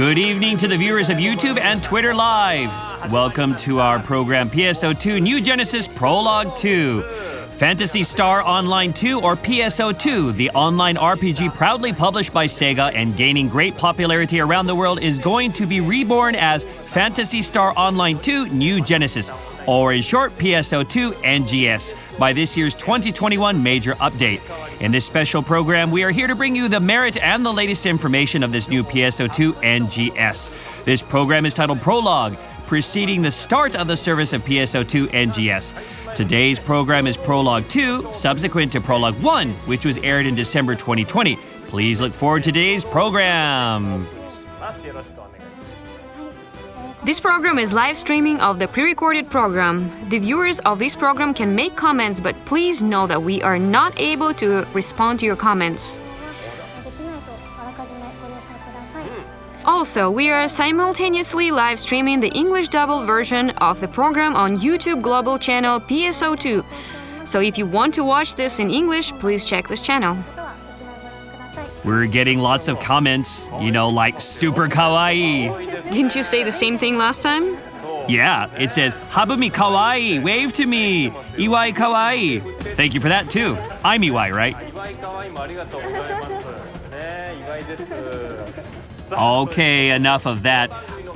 Good evening to the viewers of YouTube and Twitter Live. Welcome to our program PSO2 New Genesis Prologue 2. Phantasy Star Online 2, or PSO2, the online RPG proudly published by Sega and gaining great popularity around the world, is going to be reborn as Phantasy Star Online 2 New Genesis, or in short, PSO2 NGS, by this year's 2021 major update. In this special program, we are here to bring you the merit and the latest information of this new PSO2 NGS. This program is titled Prologue, preceding the start of the service of PSO2 NGS. Today's program is Prologue 2, subsequent to Prologue 1, which was aired in December 2020. Please look forward to today's program. This program is live streaming of the pre-recorded program. The viewers of this program can make comments, but please know that we are not able to respond to your comments. Also, we are simultaneously live streaming the English double version of the program on YouTube global channel PSO2. So if you want to watch this in English, please check this channel. We're getting lots of comments, like super kawaii. Didn't you say the same thing last time? Yeah, it says, Habumi kawaii, wave to me, Iwai kawaii. Thank you for that too. I'm Iwai, right? Okay, enough of that.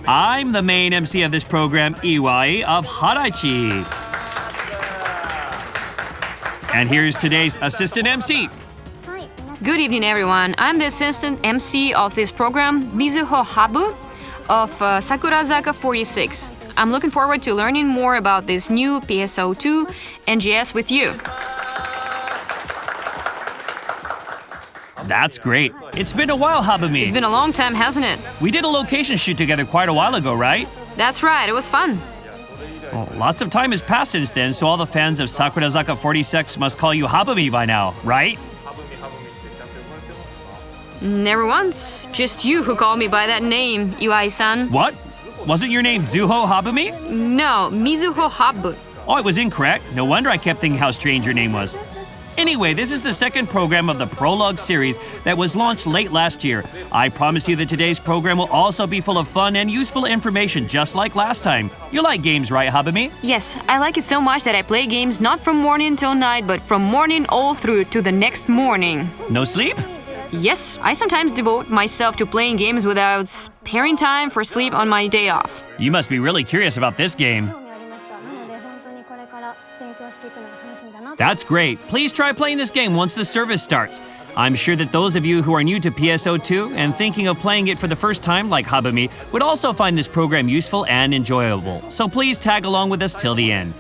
I'm the main MC of this program, Iwai of Haraichi. And here's today's assistant MC. Good evening, everyone. I'm the assistant MC of this program, Mizuho Habu of Sakurazaka 46. I'm looking forward to learning more about this new PSO2 NGS with you. That's great. It's been a while, Habumi. It's been a long time, hasn't it? We did a location shoot together quite a while ago, right? That's right, it was fun. Well, lots of time has passed since then, so all the fans of Sakurazaka 46 must call you Habumi by now, right? Never once. Just you who called me by that name, Iwai-san. What? Wasn't your name Zuho Habumi? No, Mizuho Habu. Oh, it was incorrect. No wonder I kept thinking how strange your name was. Anyway, this is the second program of the Prologue series that was launched late last year. I promise you that today's program will also be full of fun and useful information, just like last time. You like games, right, Habumi? Yes, I like it so much that I play games not from morning till night, but from morning all through to the next morning. No sleep? Yes, I sometimes devote myself to playing games without sparing time for sleep on my day off. You must be really curious about this game. That's great. Please try playing this game once the service starts. I'm sure that those of you who are new to PSO2 and thinking of playing it for the first time, like Habumi, would also find this program useful and enjoyable. So please tag along with us till the end.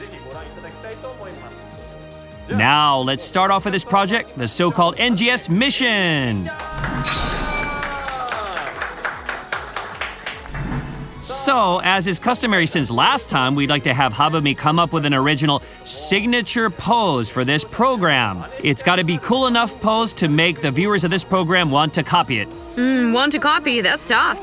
Now, let's start off with this project, the so-called NGS mission. So, as is customary since last time, we'd like to have Habumi come up with an original signature pose for this program. It's got to be cool enough pose to make the viewers of this program want to copy it. Want to copy? That's tough.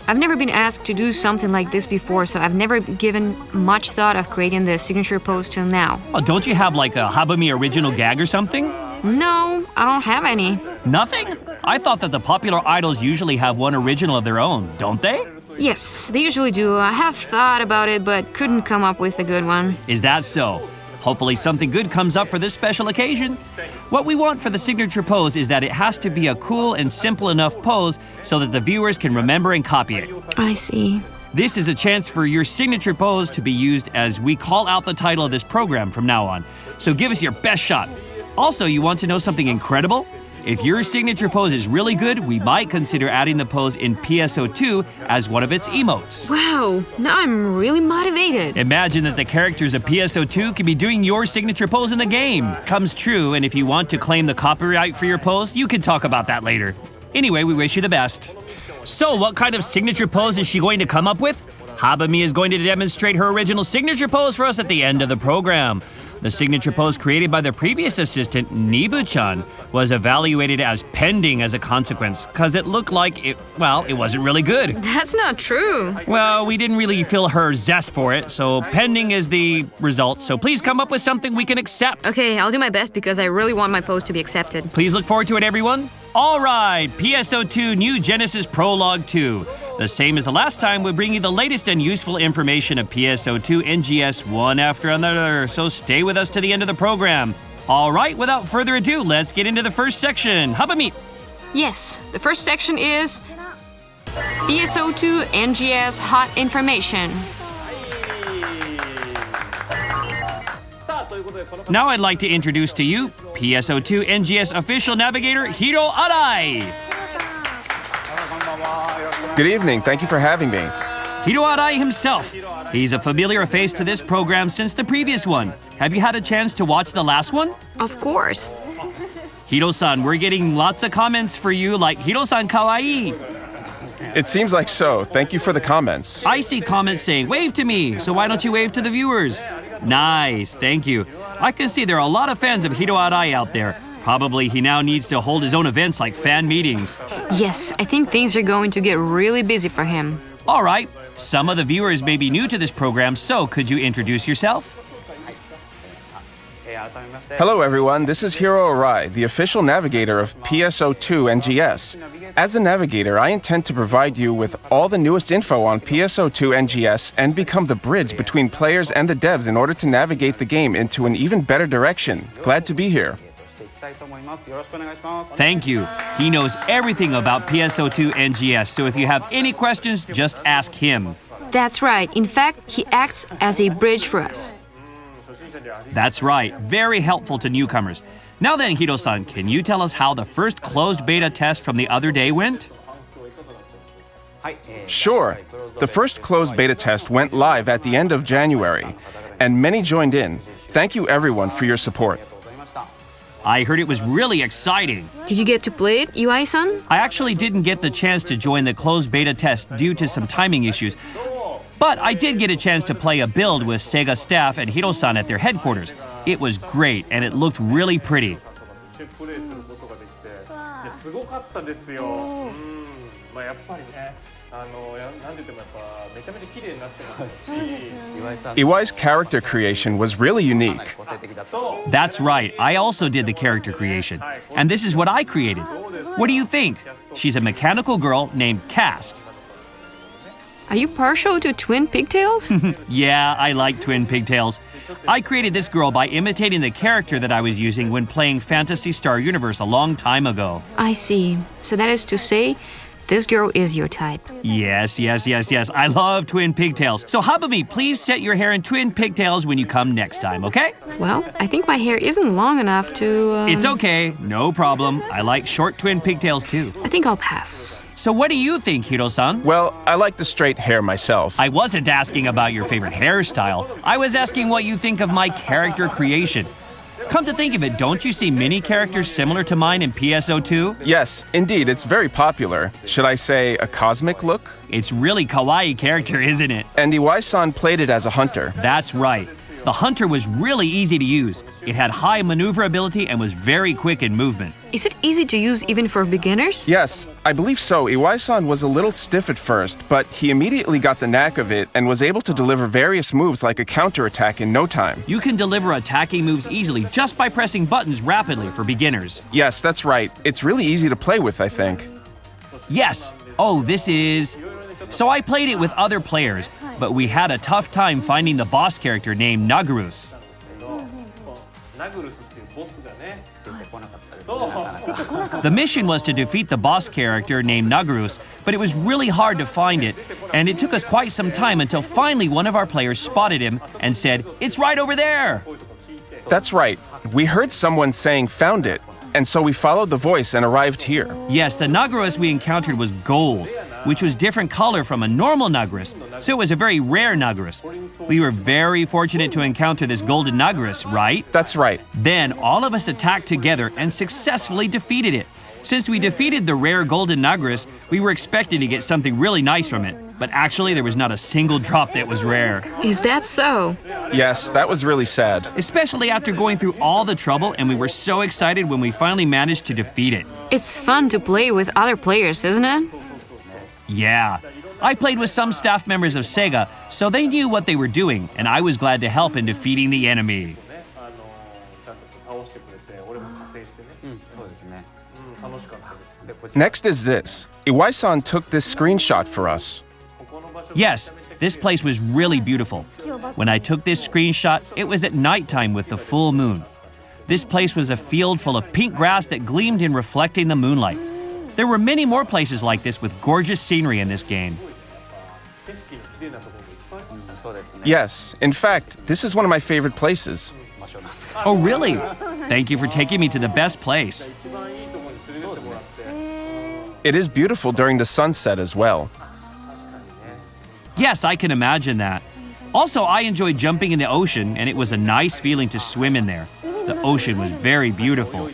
I've never been asked to do something like this before, so I've never given much thought of creating the signature pose till now. Oh, don't you have like a Habumi original gag or something? No, I don't have any. Nothing? I thought that the popular idols usually have one original of their own, don't they? Yes, they usually do. I have thought about it, but couldn't come up with a good one. Is that so? Hopefully something good comes up for this special occasion. What we want for the signature pose is that it has to be a cool and simple enough pose so that the viewers can remember and copy it. I see. This is a chance for your signature pose to be used as we call out the title of this program from now on. So give us your best shot. Also, you want to know something incredible? If your signature pose is really good, we might consider adding the pose in PSO2 as one of its emotes. Wow, now I'm really motivated. Imagine that the characters of PSO2 can be doing your signature pose in the game. Comes true, and if you want to claim the copyright for your pose, you can talk about that later. Anyway, we wish you the best. So, what kind of signature pose is she going to come up with? Habumi is going to demonstrate her original signature pose for us at the end of the program. The signature pose created by the previous assistant, Nibu-chan, was evaluated as pending as a consequence, because it looked like it wasn't really good. That's not true. Well, we didn't really feel her zest for it, so pending is the result. So please come up with something we can accept. Okay, I'll do my best because I really want my pose to be accepted. Please look forward to it, everyone. All right, PSO2 New Genesis Prologue 2. The same as the last time, we bring you the latest and useful information of PSO2 NGS one after another, so stay with us to the end of the program. All right, without further ado, let's get into the first section. Habami. Yes, the first section is PSO2 NGS Hot Information. Now I'd like to introduce to you PSO2 NGS official navigator Hiro Arai. Good evening. Thank you for having me. Hiro Arai himself. He's a familiar face to this program since the previous one. Have you had a chance to watch the last one? Of course. Hiro-san, we're getting lots of comments for you like Hiro-san kawaii. It seems like so. Thank you for the comments. I see comments saying, wave to me, so why don't you wave to the viewers? Nice, thank you. I can see there are a lot of fans of Hiro Arai out there. Probably he now needs to hold his own events like fan meetings. Yes, I think things are going to get really busy for him. All right, some of the viewers may be new to this program, so could you introduce yourself? Hello, everyone. This is Hiro Arai, the official navigator of PSO2 NGS. As a navigator, I intend to provide you with all the newest info on PSO2 NGS and become the bridge between players and the devs in order to navigate the game into an even better direction. Glad to be here. Thank you. He knows everything about PSO2 NGS, so if you have any questions, just ask him. That's right. In fact, he acts as a bridge for us. That's right. Very helpful to newcomers. Now then, Hiro-san, can you tell us how the first closed beta test from the other day went? Sure. The first closed beta test went live at the end of January, and many joined in. Thank you, everyone, for your support. I heard it was really exciting. Did you get to play it, Iwai-san? I actually didn't get the chance to join the closed beta test due to some timing issues. But I did get a chance to play a build with Sega staff and Hiro-san at their headquarters. It was great, and it looked really pretty. Iwai's character creation was really unique. That's right, I also did the character creation. And this is what I created. What do you think? She's a mechanical girl named Cast. Are you partial to twin pigtails? Yeah, I like twin pigtails. I created this girl by imitating the character that I was using when playing Phantasy Star Universe a long time ago. I see. So that is to say, this girl is your type. Yes. I love twin pigtails. So Habami, please set your hair in twin pigtails when you come next time, okay? Well, I think my hair isn't long enough to... It's okay, no problem. I like short twin pigtails too. I think I'll pass. So what do you think, Hiro-san? Well, I like the straight hair myself. I wasn't asking about your favorite hairstyle. I was asking what you think of my character creation. Come to think of it, don't you see many characters similar to mine in PSO2? Yes, indeed, it's very popular. Should I say a cosmic look? It's really kawaii character, isn't it? And Iwai-san played it as a hunter. That's right. The hunter was really easy to use. It had high maneuverability and was very quick in movement. Is it easy to use even for beginners? Yes, I believe so. Iwai-san was a little stiff at first, but he immediately got the knack of it and was able to deliver various moves like a counterattack in no time. You can deliver attacking moves easily just by pressing buttons rapidly for beginners. Yes, that's right. It's really easy to play with, I think. Yes. Oh, this is... So I played it with other players, but we had a tough time finding the boss character named Nagurus. The mission was to defeat the boss character named Nagurus, but it was really hard to find it, and it took us quite some time until finally one of our players spotted him and said, "It's right over there!" That's right. We heard someone saying found it, and so we followed the voice and arrived here. Yes, the Nagurus we encountered was gold, which was different color from a normal Nagurus, so it was a very rare Nagurus. We were very fortunate to encounter this golden Nagurus, right? That's right. Then all of us attacked together and successfully defeated it. Since we defeated the rare golden Nagurus, we were expecting to get something really nice from it, but actually there was not a single drop that was rare. Is that so? Yes, that was really sad. Especially after going through all the trouble, and we were so excited when we finally managed to defeat it. It's fun to play with other players, isn't it? Yeah. I played with some staff members of Sega, so they knew what they were doing, and I was glad to help in defeating the enemy. Next is this. Iwai-san took this screenshot for us. Yes, this place was really beautiful. When I took this screenshot, it was at nighttime with the full moon. This place was a field full of pink grass that gleamed in reflecting the moonlight. There were many more places like this with gorgeous scenery in this game. Yes, in fact, this is one of my favorite places. Oh, really? Thank you for taking me to the best place. It is beautiful during the sunset as well. Yes, I can imagine that. Also, I enjoyed jumping in the ocean, and it was a nice feeling to swim in there. The ocean was very beautiful.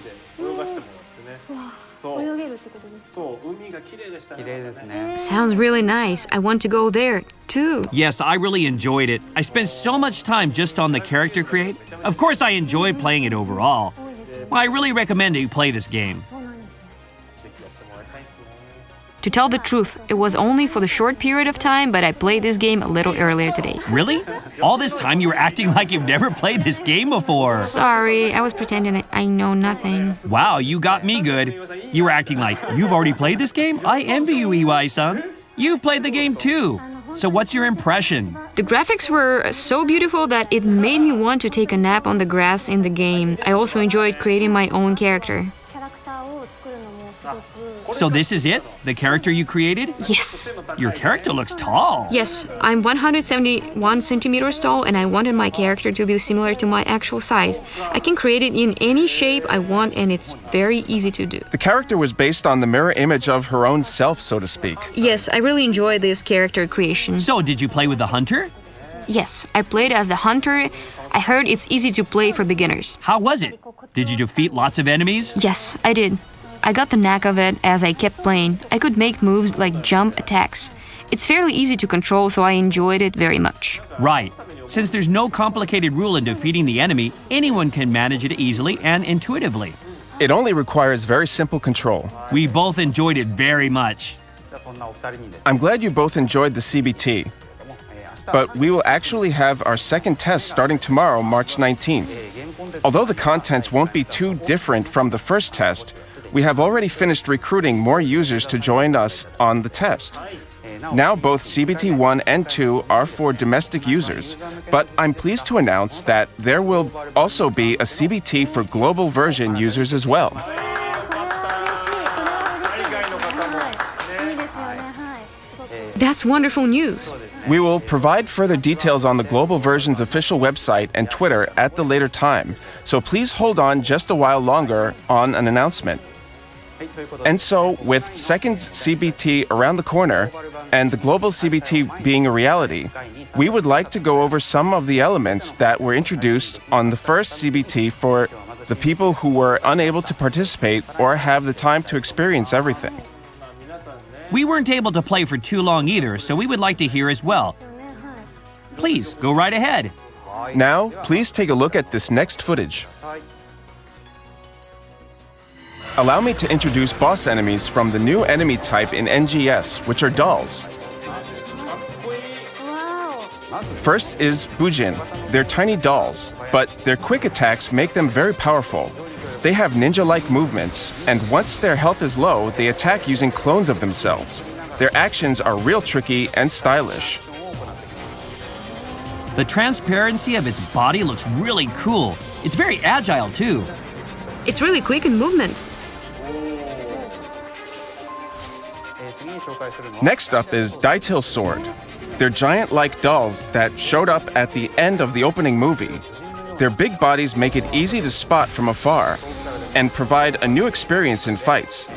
Sounds really nice. I want to go there, too. Yes, I really enjoyed it. I spent so much time just on the character create. Of course, I enjoyed playing it overall. Well, I really recommend that you play this game. To tell the truth, it was only for the short period of time, but I played this game a little earlier today. Really? All this time you were acting like you've never played this game before. Sorry, I was pretending I know nothing. Wow, you got me good. You were acting like you've already played this game? I envy you, Iwai-san. You've played the game too. So what's your impression? The graphics were so beautiful that it made me want to take a nap on the grass in the game. I also enjoyed creating my own character. So this is it? The character you created? Yes. Your character looks tall. Yes, I'm 171 centimeters tall and I wanted my character to be similar to my actual size. I can create it in any shape I want and it's very easy to do. The character was based on the mirror image of her own self, so to speak. Yes, I really enjoyed this character creation. So did you play with the hunter? Yes, I played as the hunter. I heard it's easy to play for beginners. How was it? Did you defeat lots of enemies? Yes, I did. I got the knack of it as I kept playing. I could make moves like jump attacks. It's fairly easy to control, so I enjoyed it very much. Right. Since there's no complicated rule in defeating the enemy, anyone can manage it easily and intuitively. It only requires very simple control. We both enjoyed it very much. I'm glad you both enjoyed the CBT. But we will actually have our second test starting tomorrow, March 19th. Although the contents won't be too different from the first test, we have already finished recruiting more users to join us on the test. Now both CBT 1 and 2 are for domestic users, but I'm pleased to announce that there will also be a CBT for global version users as well. That's wonderful news. We will provide further details on the global version's official website and Twitter at the later time, so please hold on just a while longer on an announcement. And so, with second CBT around the corner and the global CBT being a reality, we would like to go over some of the elements that were introduced on the first CBT for the people who were unable to participate or have the time to experience everything. We weren't able to play for too long either, so we would like to hear as well. Please, go right ahead. Now, please take a look at this next footage. Allow me to introduce boss enemies from the new enemy type in NGS, which are dolls. First is Bujin. They're tiny dolls, but their quick attacks make them very powerful. They have ninja-like movements, and once their health is low, they attack using clones of themselves. Their actions are real tricky and stylish. The transparency of its body looks really cool. It's very agile too. It's really quick in movement. Next up is Daitil Sword. They're giant-like dolls that showed up at the end of the opening movie. Their big bodies make it easy to spot from afar and provide a new experience in fights.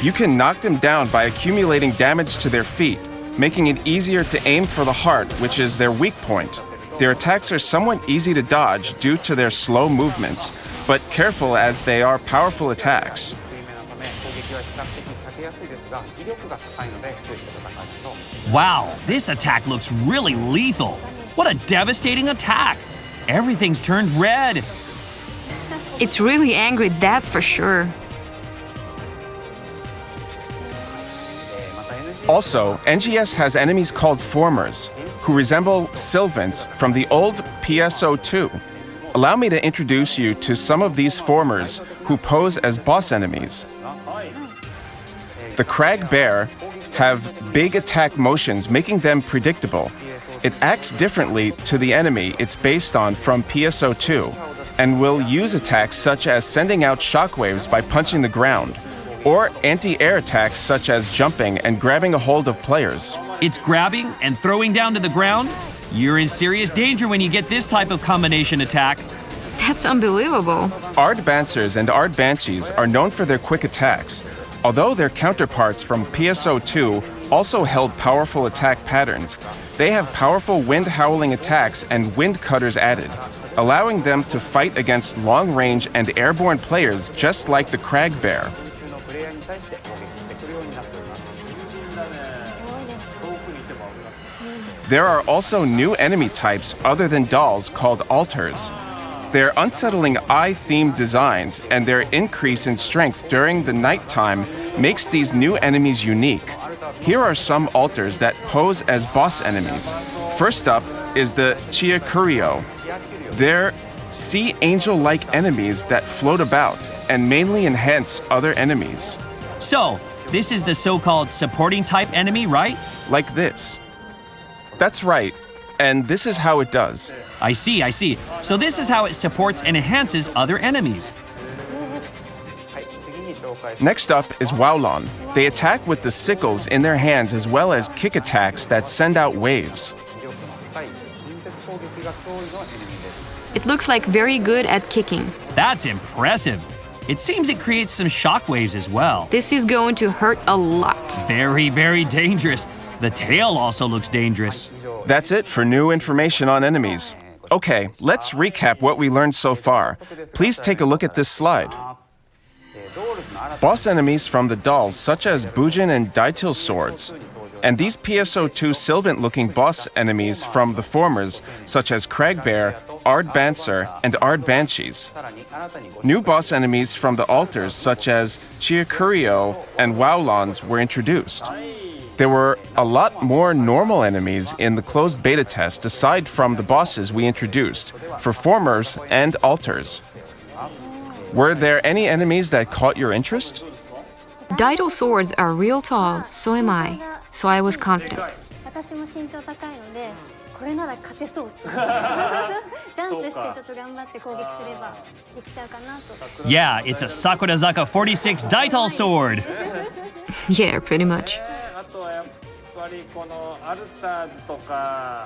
You can knock them down by accumulating damage to their feet, making it easier to aim for the heart, which is their weak point. Their attacks are somewhat easy to dodge due to their slow movements, but careful as they are powerful attacks. Wow, this attack looks really lethal. What a devastating attack. Everything's turned red. It's really angry, that's for sure. Also, NGS has enemies called Formers, who resemble Sylvants from the old PSO2. Allow me to introduce you to some of these Formers who pose as boss enemies. The Crag Bear have big attack motions, making them predictable. It acts differently to the enemy it's based on from PSO2 and will use attacks such as sending out shockwaves by punching the ground, or anti-air attacks such as jumping and grabbing a hold of players. It's grabbing and throwing down to the ground? You're in serious danger when you get this type of combination attack. That's unbelievable. Ard Bansers and Ard Banshees are known for their quick attacks, although their counterparts from PSO2 also held powerful attack patterns. They have powerful wind howling attacks and wind cutters added, allowing them to fight against long-range and airborne players just like the Crag Bear. There are also new enemy types other than dolls called alters. Their unsettling eye-themed designs and their increase in strength during the nighttime makes these new enemies unique. Here are some alters that pose as boss enemies. First up is the Chiakurio. They're sea angel-like enemies that float about and mainly enhance other enemies. So, this is the so-called supporting type enemy, right? Like this. That's right, and this is how it does. I see. So this is how it supports and enhances other enemies. Next up is Waolon. They attack with the sickles in their hands as well as kick attacks that send out waves. It looks like very good at kicking. That's impressive. It seems it creates some shockwaves as well. This is going to hurt a lot. Very, very dangerous. The tail also looks dangerous. That's it for new information on enemies. Okay, let's recap what we learned so far. Please take a look at this slide. Boss enemies from the dolls such as Bujin and Daitil swords, and these PSO2 Sylvant-looking boss enemies from the formers such as Crag Bear, Ard Banser, and Ard Banshees. New boss enemies from the alters such as Chiakurio and Waolons were introduced. There were a lot more normal enemies in the closed beta test aside from the bosses we introduced for formers and alters. Were there any enemies that caught your interest? Daitil swords are real tall, so am I. So I was confident. 私も身長高いのでこれなら勝てそうジャンプしてちょっと頑張って攻撃すればできちゃうかなと Yeah, it's a Sakurazaka 46 Daital sword. Yeah, pretty much.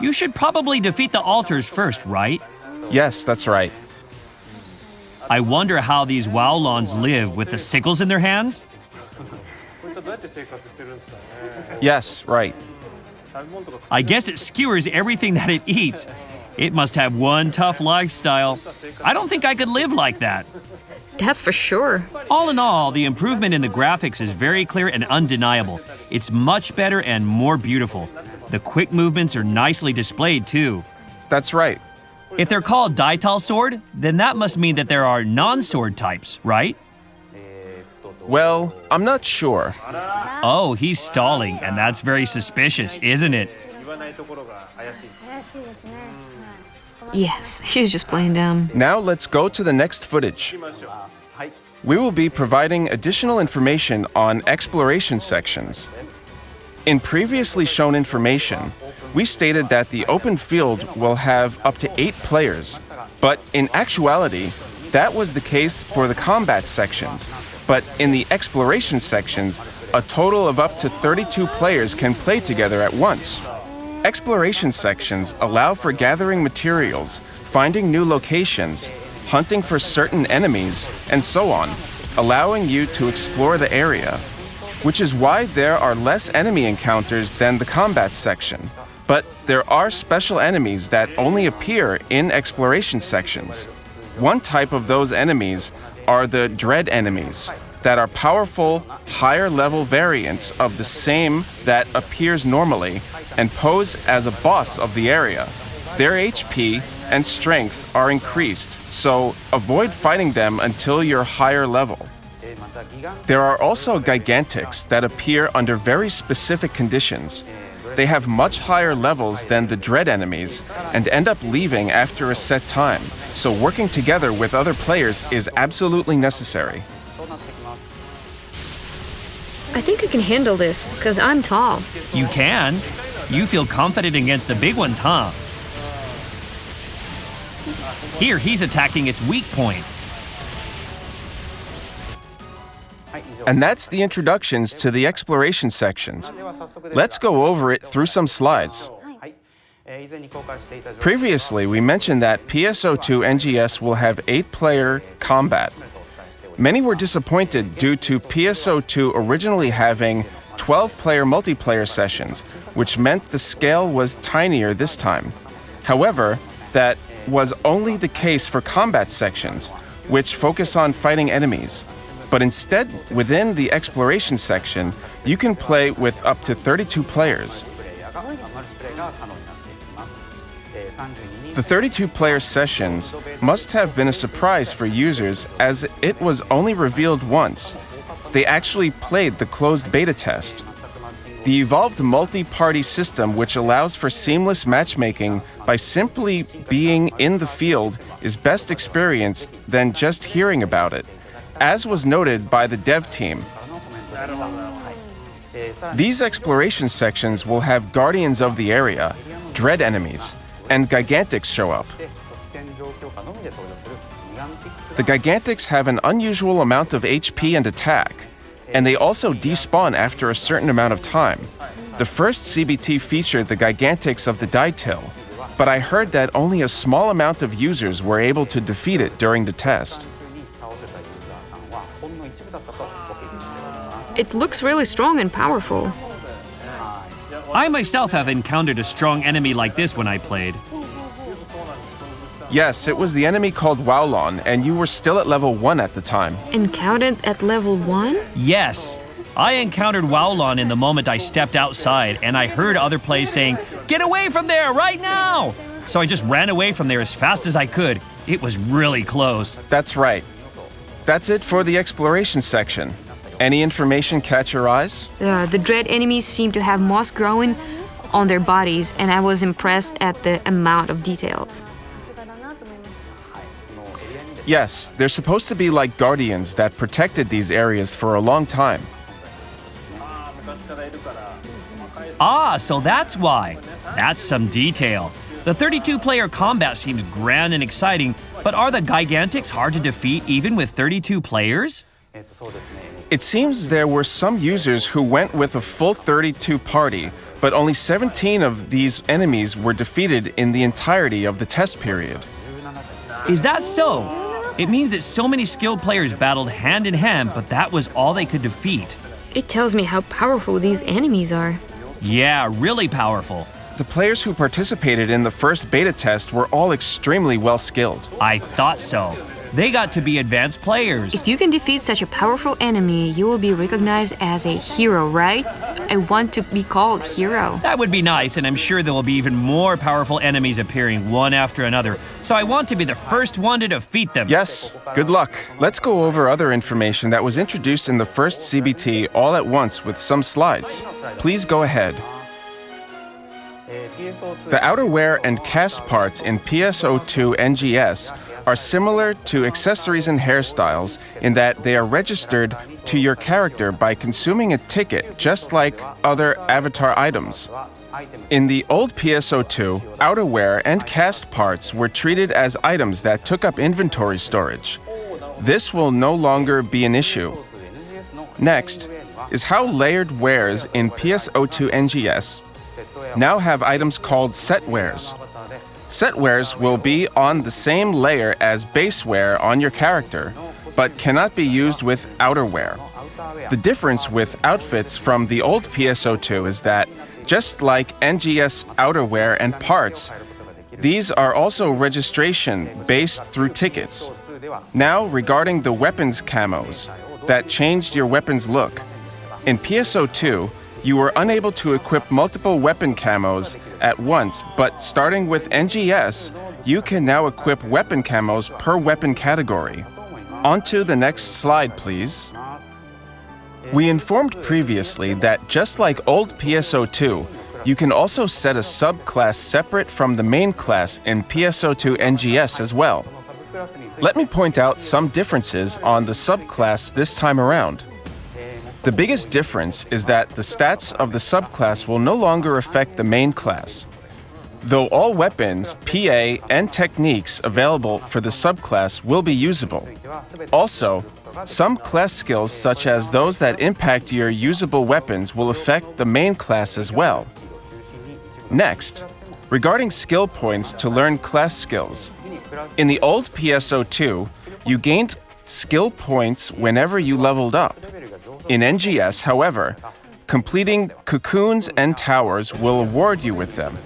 You should probably defeat the alters first, right? Yes, that's right. I wonder how these Waolons live with the sickles in their hands. Yes, right. I guess it skewers everything that it eats. It must have one tough lifestyle. I don't think I could live like that. That's for sure. All in all, the improvement in the graphics is very clear and undeniable. It's much better and more beautiful. The quick movements are nicely displayed too. That's right. If they're called Daital sword, then that must mean that there are non-sword types, right? Well, I'm not sure. Oh, he's stalling, and that's very suspicious, isn't it? 怪しいですね Yes, he's just playing dumb. Now let's go to the next footage. We will be providing additional information on exploration sections. In previously shown information, we stated that the open field will have up to 8 players, but in actuality, that was the case for the combat sections. But in the exploration sections, a total of up to 32 players can play together at once. Exploration sections allow for gathering materials, finding new locations, hunting for certain enemies, and so on, allowing you to explore the area, which is why there are less enemy encounters than the combat section. But there are special enemies that only appear in exploration sections. One type of those enemies are the dread enemies, that are powerful, higher-level variants of the same that appears normally and pose as a boss of the area. Their HP and strength are increased, so avoid fighting them until you're higher level. There are also Gigantics that appear under very specific conditions. They have much higher levels than the dread enemies and end up leaving after a set time, so working together with other players is absolutely necessary. I I think I can handle this, because I'm tall. You can. You feel confident against the big ones, huh? Here, he's attacking its weak point. And that's the introductions to the exploration sections. Let's go over it through some slides. Previously, we mentioned that PSO2 NGS will have 8-player combat. Many were disappointed due to PSO2 originally having 12-player multiplayer sessions, which meant the scale was tinier this time. However, that was only the case for combat sections, which focus on fighting enemies. But instead, within the exploration section, you can play with up to 32 players. The 32-player sessions must have been a surprise for users as it was only revealed once. They actually played the closed beta test. The evolved multi-party system, which allows for seamless matchmaking by simply being in the field, is best experienced than just hearing about it, as was noted by the dev team. These exploration sections will have guardians of the area, dread enemies, and Gigantics show up. The Gigantics have an unusual amount of HP and attack, and they also despawn after a certain amount of time. The first CBT featured the Gigantics of the Daitil, but I heard that only a small amount of users were able to defeat it during the test. It looks really strong and powerful. I myself have encountered a strong enemy like this when I played. Yes, it was the enemy called Wowlon, and you were still at level 1 at the time. Encountered at level 1? Yes. I encountered Wowlon in the moment I stepped outside, and I heard other players saying, "Get away from there right now!" So I just ran away from there as fast as I could. It was really close. That's right. That's it for the exploration section. Any information catch your eyes? The dread enemies seem to have moss growing on their bodies, and I was impressed at the amount of details. Yes, they're supposed to be like guardians that protected these areas for a long time. Ah, so that's why. That's some detail. The 32-player combat seems grand and exciting, but are the Gigantics hard to defeat even with 32 players? It seems there were some users who went with a full 32 party, but only 17 of these enemies were defeated in the entirety of the test period. Is that so? It means that so many skilled players battled hand in hand, but that was all they could defeat. It tells me how powerful these enemies are. Yeah, really powerful. The players who participated in the first beta test were all extremely well skilled. I thought so. They got to be advanced players. If you can defeat such a powerful enemy, you will be recognized as a hero, right? I want to be called hero. That would be nice, and I'm sure there will be even more powerful enemies appearing one after another. So I want to be the first one to defeat them. Yes, good luck. Let's go over other information that was introduced in the first CBT all at once with some slides. Please go ahead. The outerwear and cast parts in PSO2 NGS are similar to accessories and hairstyles in that they are registered to your character by consuming a ticket, just like other avatar items. In the old PSO2, outerwear and cast parts were treated as items that took up inventory storage. This will no longer be an issue. Next is how layered wares in PSO2 NGS now have items called set wares. Set wares will be on the same layer as base wear on your character, but cannot be used with outerwear. The difference with outfits from the old PSO2 is that, just like NGS outerwear and parts, these are also registration based through tickets. Now, regarding the weapons camos that changed your weapon's look. In PSO2, you were unable to equip multiple weapon camos at once, but starting with NGS, you can now equip weapon camos per weapon category. On to the next slide, please. We informed previously that just like old PSO2, you can also set a subclass separate from the main class in PSO2 NGS as well. Let me point out some differences on the subclass this time around. The biggest difference is that the stats of the subclass will no longer affect the main class. Though all weapons, PA, and techniques available for the subclass will be usable. Also, some class skills such as those that impact your usable weapons will affect the main class as well. Next, regarding skill points to learn class skills. In the old PSO2, you gained skill points whenever you leveled up. In NGS, however, completing cocoons and towers will award you with them.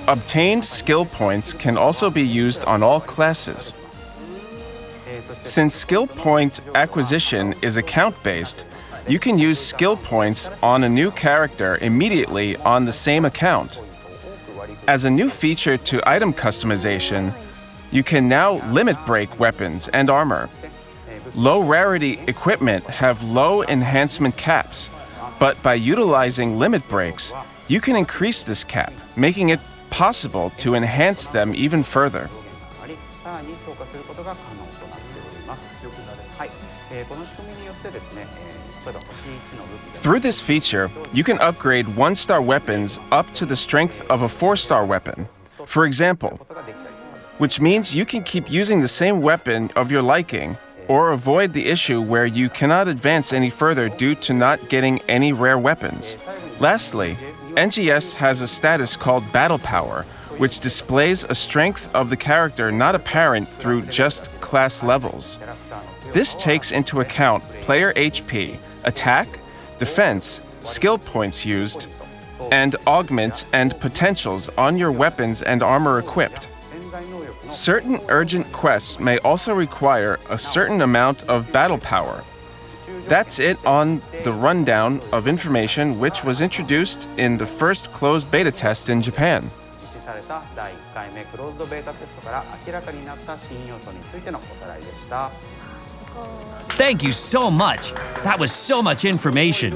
Obtained skill points can also be used on all classes. Since skill point acquisition is account-based, you can use skill points on a new character immediately on the same account. As a new feature to item customization, you can now limit break weapons and armor. Low rarity equipment have low enhancement caps, but by utilizing limit breaks, you can increase this cap, making it possible to enhance them even further. Through this feature, you can upgrade 1-star weapons up to the strength of a 4-star weapon, for example, which means you can keep using the same weapon of your liking or avoid the issue where you cannot advance any further due to not getting any rare weapons. Lastly, NGS has a status called Battle Power, which displays a strength of the character not apparent through just class levels. This takes into account player HP, attack, defense, skill points used, and augments and potentials on your weapons and armor equipped. Certain urgent quests may also require a certain amount of battle power. That's it on the rundown of information which was introduced in the first closed beta test in Japan. Thank you so much. That was so much information.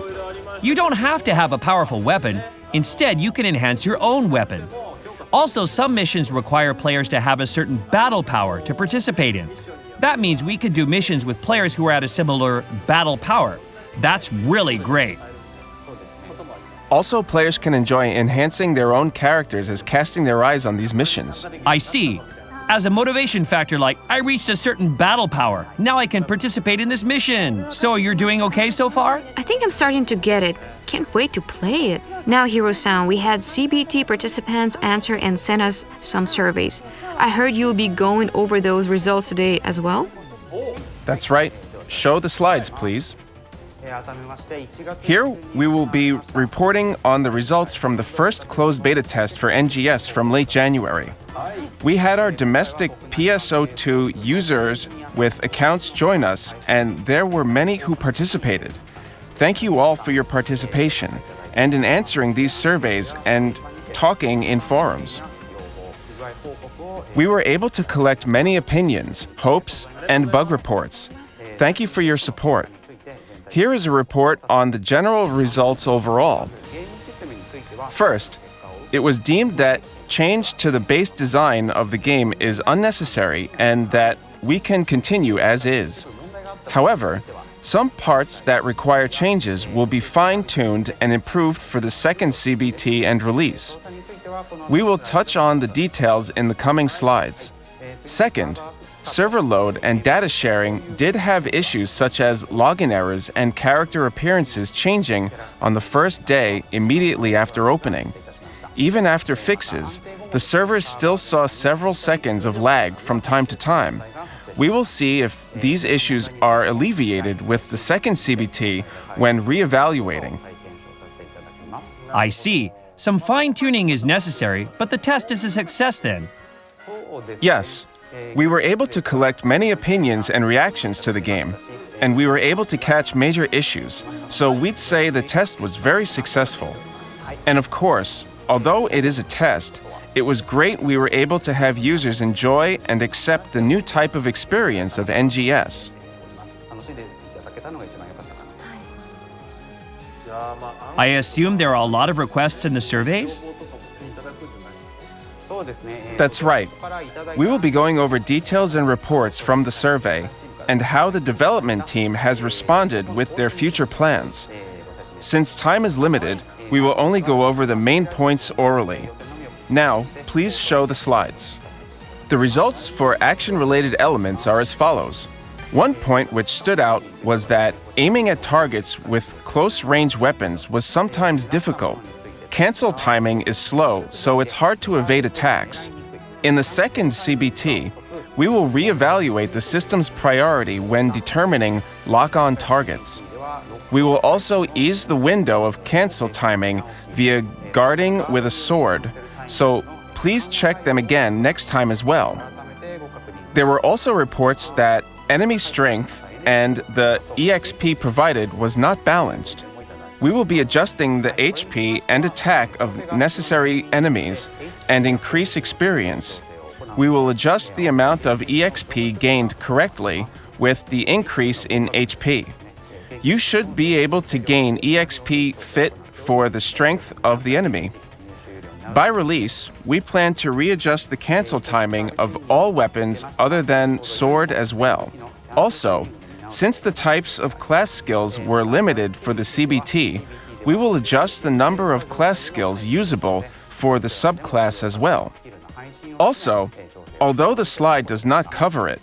You don't have to have a powerful weapon. Instead, you can enhance your own weapon. Also, some missions require players to have a certain battle power to participate in. That means we can do missions with players who are at a similar battle power. That's really great. Also, players can enjoy enhancing their own characters as casting their eyes on these missions. I see. As a motivation factor like, I reached a certain battle power. Now I can participate in this mission. So you're doing okay so far? I think I'm starting to get it. Can't wait to play it. Now, Hiro-san, we had CBT participants answer and send us some surveys. I heard you'll be going over those results today as well? That's right. Show the slides, please. Here, we will be reporting on the results from the first closed beta test for NGS from late January. We had our domestic PSO2 users with accounts join us, and there were many who participated. Thank you all for your participation and in answering these surveys and talking in forums. We were able to collect many opinions, hopes, and bug reports. Thank you for your support. Here is a report on the general results overall. First, it was deemed that change to the base design of the game is unnecessary and that we can continue as is. However, some parts that require changes will be fine-tuned and improved for the second CBT and release. We will touch on the details in the coming slides. Second, server load and data sharing did have issues such as login errors and character appearances changing on the first day immediately after opening. Even after fixes, the servers still saw several seconds of lag from time to time. We will see if these issues are alleviated with the second CBT when re-evaluating. I see. Some fine-tuning is necessary, but the test is a success then. Yes. We were able to collect many opinions and reactions to the game, and we were able to catch major issues, so we'd say the test was very successful. And of course, although it is a test, it was great we were able to have users enjoy and accept the new type of experience of NGS. I assume there are a lot of requests in the surveys? That's right. We will be going over details and reports from the survey, and how the development team has responded with their future plans. Since time is limited, we will only go over the main points orally. Now, please show the slides. The results for action-related elements are as follows. One point which stood out was that aiming at targets with close-range weapons was sometimes difficult. Cancel timing is slow, so it's hard to evade attacks. In the second CBT, we will reevaluate the system's priority when determining lock-on targets. We will also ease the window of cancel timing via guarding with a sword, so please check them again next time as well. There were also reports that enemy strength and the EXP provided was not balanced. We will be adjusting the HP and attack of necessary enemies and increase experience. We will adjust the amount of EXP gained correctly with the increase in HP. You should be able to gain EXP fit for the strength of the enemy. By release, we plan to readjust the cancel timing of all weapons other than sword as well. Also, since the types of class skills were limited for the CBT, we will adjust the number of class skills usable for the subclass as well. Also, although the slide does not cover it,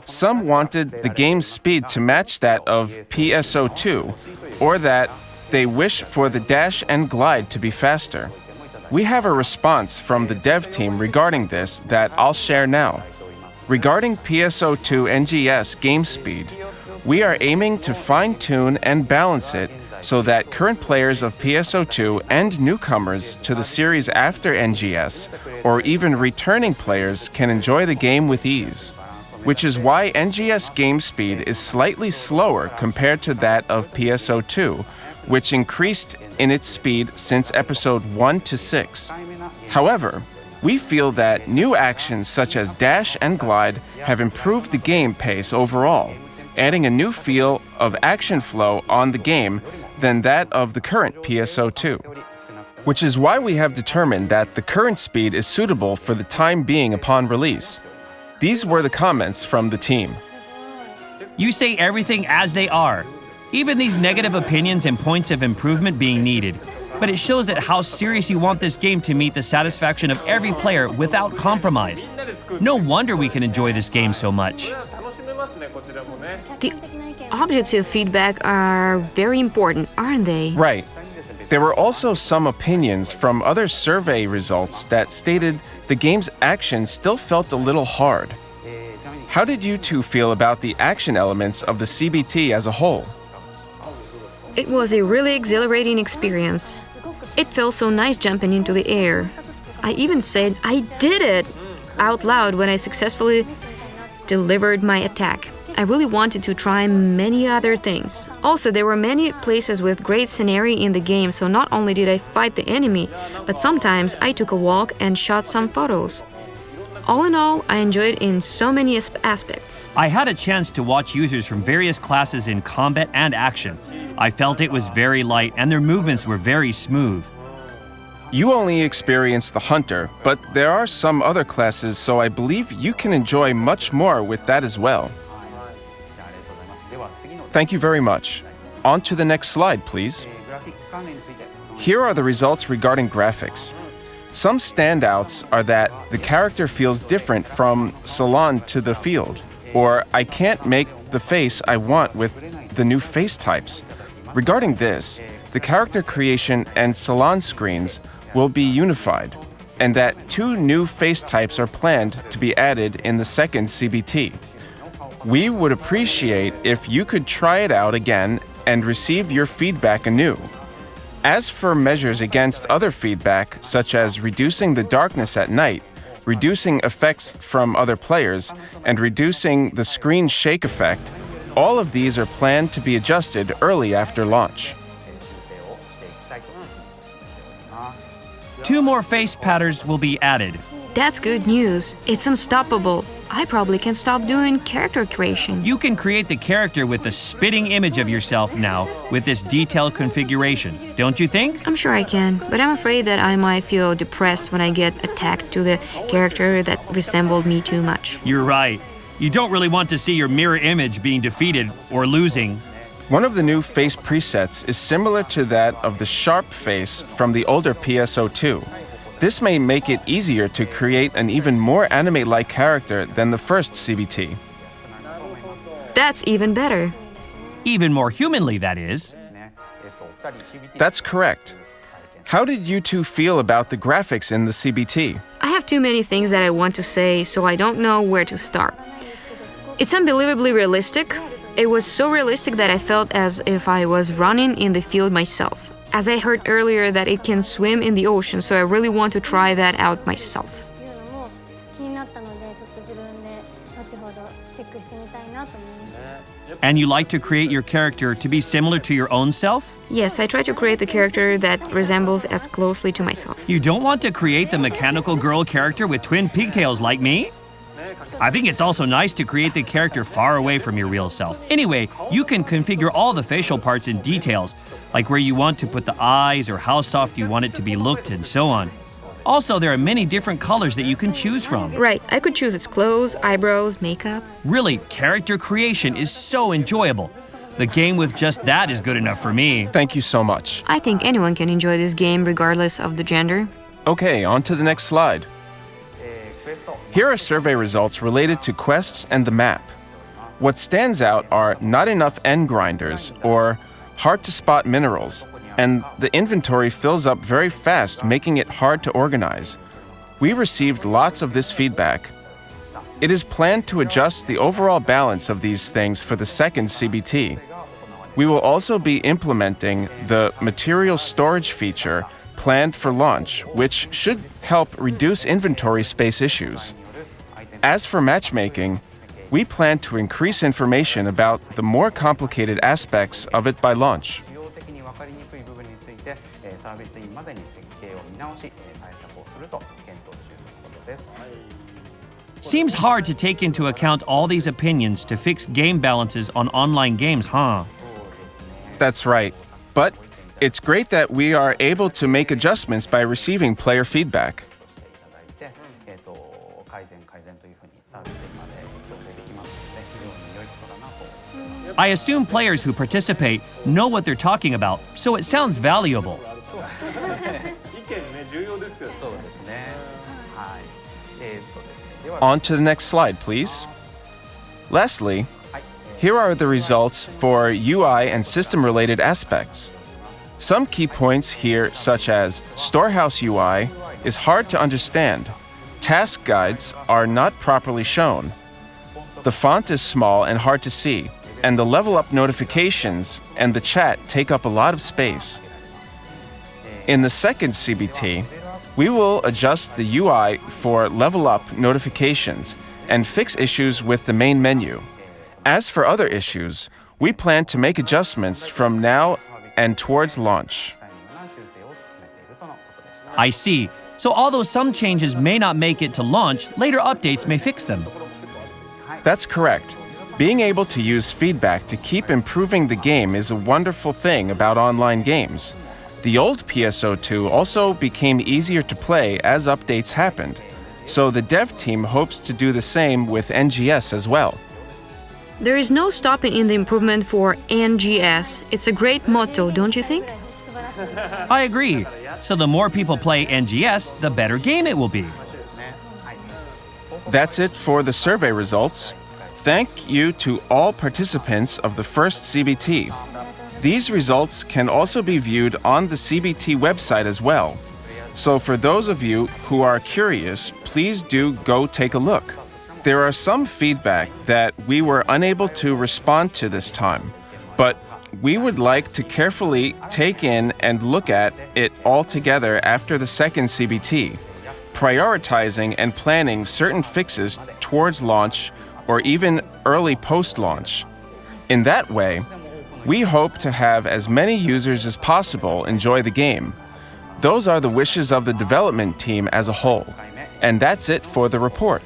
some wanted the game's speed to match that of PSO2, or that they wish for the dash and glide to be faster. We have a response from the dev team regarding this that I'll share now. Regarding PSO2 NGS game speed, we are aiming to fine-tune and balance it so that current players of PSO2 and newcomers to the series after NGS, or even returning players, can enjoy the game with ease. Which is why NGS game speed is slightly slower compared to that of PSO2, which increased in its speed since episode 1 to 6. However, we feel that new actions such as dash and glide have improved the game pace overall, adding a new feel of action flow on the game than that of the current PSO2. Which is why we have determined that the current speed is suitable for the time being upon release. These were the comments from the team. You say everything as they are. Even these negative opinions and points of improvement being needed. But it shows that how serious you want this game to meet the satisfaction of every player without compromise. No wonder we can enjoy this game so much. The objective feedback are very important, aren't they? Right. There were also some opinions from other survey results that stated the game's action still felt a little hard. How did you two feel about the action elements of the CBT as a whole? It was a really exhilarating experience. It felt so nice jumping into the air. I even said, "I did it!" out loud when I successfully delivered my attack. I really wanted to try many other things. Also, there were many places with great scenery in the game, so not only did I fight the enemy, but sometimes I took a walk and shot some photos. All in all, I enjoyed it in so many aspects. I had a chance to watch users from various classes in combat and action. I felt it was very light and their movements were very smooth. You only experienced the Hunter, but there are some other classes, so I believe you can enjoy much more with that as well. Thank you very much. On to the next slide, please. Here are the results regarding graphics. Some standouts are that the character feels different from Salon to the field, or I can't make the face I want with the new face types. Regarding this, the character creation and Salon screens will be unified, and that 2 new face types are planned to be added in the second CBT. We would appreciate if you could try it out again and receive your feedback anew. As for measures against other feedback, such as reducing the darkness at night, reducing effects from other players, and reducing the screen shake effect, all of these are planned to be adjusted early after launch. 2 more face patterns will be added. That's good news. It's unstoppable. I probably can stop doing character creation. You can create the character with a spitting image of yourself now with this detailed configuration, don't you think? I'm sure I can, but I'm afraid that I might feel depressed when I get attacked to the character that resembled me too much. You're right. You don't really want to see your mirror image being defeated or losing. One of the new face presets is similar to that of the Sharp face from the older PSO2. This may make it easier to create an even more anime-like character than the first CBT. That's even better. Even more humanly, that is. That's correct. How did you two feel about the graphics in the CBT? I have too many things that I want to say, so I don't know where to start. It's unbelievably realistic. It was so realistic that I felt as if I was running in the field myself. As I heard earlier that it can swim in the ocean, so I really want to try that out myself. いうのも気になったのでちょっと自分で後ほどチェックしてみたいなと思いました。 And you like to create your character to be similar to your own self? Yes, I try to create the character that resembles as closely to myself. You don't want to create the mechanical girl character with twin pigtails like me? I think it's also nice to create the character far away from your real self. Anyway, you can configure all the facial parts and details, like where you want to put the eyes or how soft you want it to be looked and so on. Also, there are many different colors that you can choose from. Right, I could choose its clothes, eyebrows, makeup. Really, character creation is so enjoyable. The game with just that is good enough for me. Thank you so much. I think anyone can enjoy this game regardless of the gender. Okay, on to the next slide. Here are survey results related to quests and the map. What stands out are not enough end grinders or hard to spot minerals, and the inventory fills up very fast, making it hard to organize. We received lots of this feedback. It is planned to adjust the overall balance of these things for the second CBT. We will also be implementing the material storage feature planned for launch, which should help reduce inventory space issues. As for matchmaking, we plan to increase information about the more complicated aspects of it by launch. Seems hard to take into account all these opinions to fix game balances on online games, huh? That's right. But it's great that we are able to make adjustments by receiving player feedback. I assume players who participate know what they're talking about, so it sounds valuable. On to the next slide, please. Lastly, here are the results for UI and system-related aspects. Some key points here, such as Storehouse UI, is hard to understand. Task guides are not properly shown. The font is small and hard to see, and the level-up notifications and the chat take up a lot of space. In the second CBT, we will adjust the UI for level-up notifications and fix issues with the main menu. As for other issues, we plan to make adjustments from now and towards launch. I see. So although some changes may not make it to launch, later updates may fix them. That's correct. Being able to use feedback to keep improving the game is a wonderful thing about online games. The old PSO2 also became easier to play as updates happened, so the dev team hopes to do the same with NGS as well. There is no stopping in the improvement for NGS. It's a great motto, don't you think? I agree. So the more people play NGS, the better game it will be. That's it for the survey results. Thank you to all participants of the first CBT. These results can also be viewed on the CBT website as well. So for those of you who are curious, please do go take a look. There are some feedback that we were unable to respond to this time, but we would like to carefully take in and look at it all together after the second CBT, prioritizing and planning certain fixes towards launch or even early post-launch. In that way, we hope to have as many users as possible enjoy the game. Those are the wishes of the development team as a whole. And that's it for the report.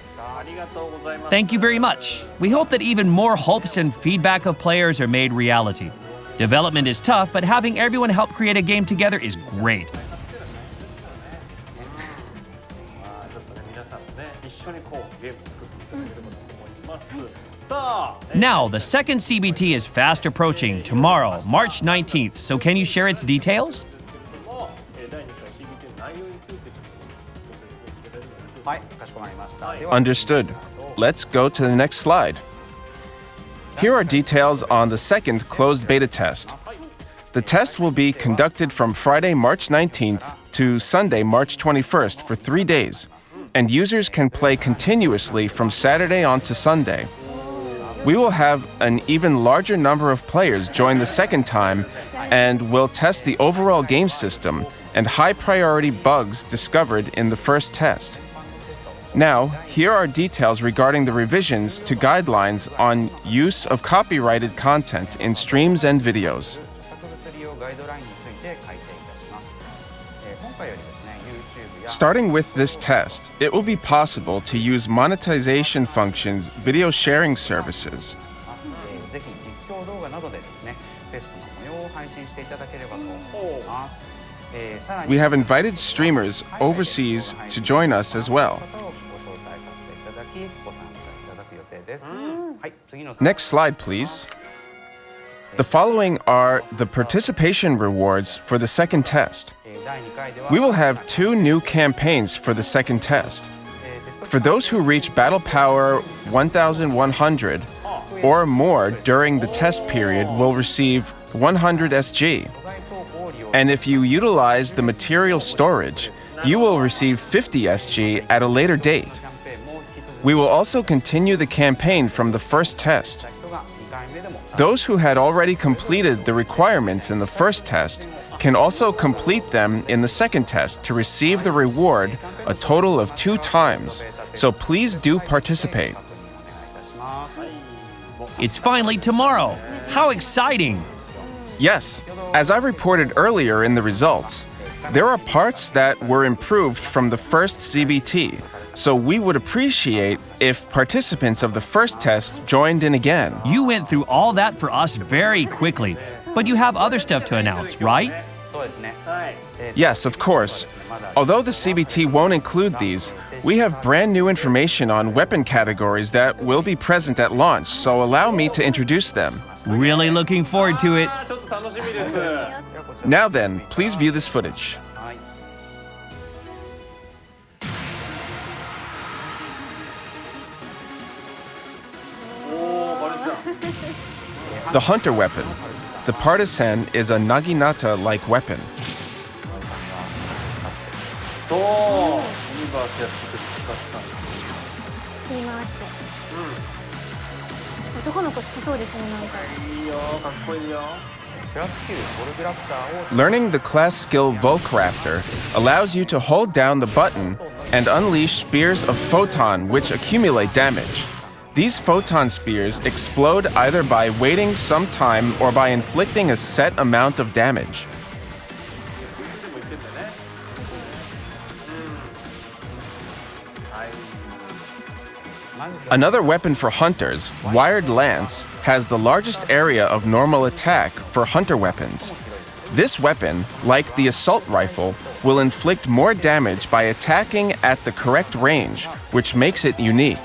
Thank you very much. We hope that even more hopes and feedback of players are made reality. Development is tough, but having everyone help create a game together is great. ちょっとね皆さんもね一緒にこうゲームを作っていただければと思います。Now, the second CBT is fast approaching tomorrow, March 19th, so can you share its details? Understood. Let's go to the next slide. Here are details on the second closed beta test. The test will be conducted from Friday, March 19th to Sunday, March 21st for 3 days, and users can play continuously from Saturday on to Sunday. We will have an even larger number of players join the second time and will test the overall game system and high-priority bugs discovered in the first test. Now, here are details regarding the revisions to guidelines on use of copyrighted content in streams and videos. Starting with this test, it will be possible to use monetization functions, video sharing services. We have invited streamers overseas to join us as well. Next slide, please. The following are the participation rewards for the second test. We will have 2 new campaigns for the second test. For those who reach Battle Power 1100 or more during the test period will receive 100 SG. And if you utilize the material storage, you will receive 50 SG at a later date. We will also continue the campaign from the first test. Those who had already completed the requirements in the first test can also complete them in the second test to receive the reward a total of 2 times. So please do participate. It's finally tomorrow. How exciting! Yes, as I reported earlier in the results, there are parts that were improved from the first CBT, so we would appreciate if participants of the first test joined in again. You went through all that for us very quickly, but you have other stuff to announce, right? Yes, of course. Although the CBT won't include these, we have brand new information on weapon categories that will be present at launch, so allow me to introduce them. Really looking forward to it. Now then, please view this footage. The Hunter weapon. The Partisan is a Naginata-like weapon. 振り回して、男の子好きそうですね、なんか。いいよ、かっこいいよ。 Learning the class skill Volcrafter allows you to hold down the button and unleash spears of photon which accumulate damage. These photon spears explode either by waiting some time or by inflicting a set amount of damage. Another weapon for hunters, Wired Lance, has the largest area of normal attack for hunter weapons. This weapon, like the assault rifle, will inflict more damage by attacking at the correct range, which makes it unique.